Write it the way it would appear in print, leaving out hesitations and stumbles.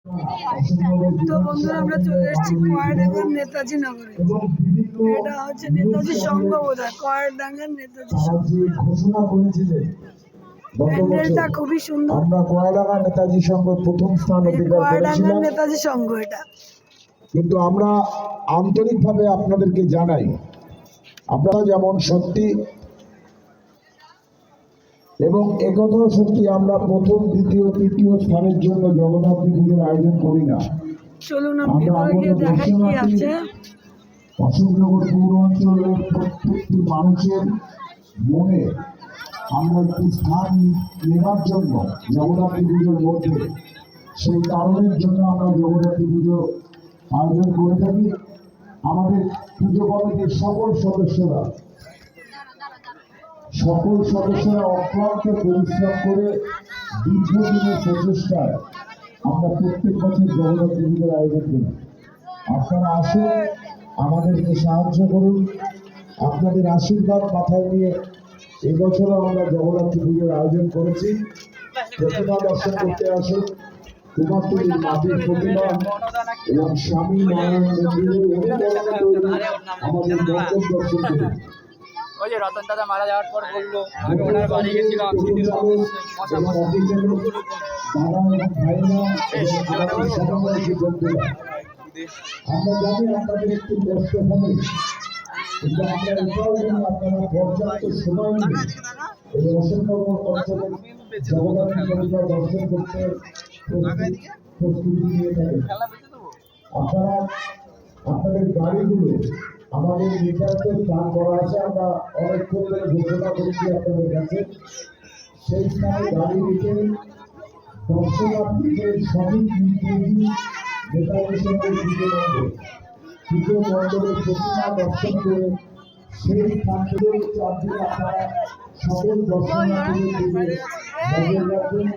তো বন্ধুরা আমরা চলে এসেছি কয়ারডাঙ্গার নেতাজি নগরে। এটা হচ্ছে নেতাজি সংঘ বোধহয়, কয়ারডাঙ্গার নেতাজি সংঘ। প্যান্ডেলটা খুবই সুন্দর। আমরা কয়ারডাঙ্গা নেতাজি সংঘ প্রথম স্থান অধিকার করেছিলাম। নেতাজি সংঘ এটা। কিন্তু আমরা আন্তরিকভাবে আপনাদেরকে জানাই, আপনারা যেমন সত্যি এবং একথাও সত্যি, আমরা প্রথম দ্বিতীয় তৃতীয় স্থানের জন্য জগদ্ধাত্রী পুজোর আয়োজন করি না। চলুন দেখাই কি আছে। অশোকনগর পৌর অঞ্চলের প্রত্যেকটি মানুষের মনে আমরা একটি স্থান নেবার জন্য জগদ্ধাত্রী পুজোর মধ্যে, সেই কারণের জন্য আমরা জগদ্ধাত্রী পুজো আয়োজন করে থাকি। আমাদের পুজো কমিটির সকল সদস্যরা অক্লান্ত পরিশ্রম করে দীর্ঘদিনের প্রচেষ্টায় আমরা প্রত্যেক বছর জগদ্ধাত্রী পুজোর আয়োজন করি। আপনারা আসুন, আমাদেরকে সাহায্য করুন, আপনাদের আশীর্বাদ মাথায় নিয়ে এবছরও আমরা জগদ্ধাত্রী পুজোর আয়োজন করেছি। প্রতিমা দর্শন করতে আসুন, কুমারটুলির মাটির প্রতিমা এবং স্বামী নারায়ণ মন্দিরের আমাদের মন্দির দর্শন করুন। ওই যে রতন দাদা মারা যাওয়ার পর বললো, আমি ওনার বাড়ি গেছিলাম, আমরা জানি আপনাদের একটু কষ্ট হবে, কিন্তু আমরা এটাও জানি আপনারা পর্যাপ্ত সময় নিয়ে এই অশোকনগর অঞ্চলের জগন্নাথ পরিবার দর্শন করতে প্রস্তুতি নিয়ে থাকেন। আপনারা আপনাদের গাড়িগুলো আমাদের নির্ধারিত স্থান করা আছে, আমরা অনেকক্ষণ ধরে ঘোষণা করেছি আপনাদের কাছে। সেই স্থানে গাড়ি রেখে দর্শনার্থীদের সঠিক নির্দেশী নেতাজি সঙ্গে পুজো মণ্ডলের প্রতিমা দর্শন করে সেই স্থান থেকে চারদিকে আপনারা সকল দর্শনার্থীদের নজর রাখবেন।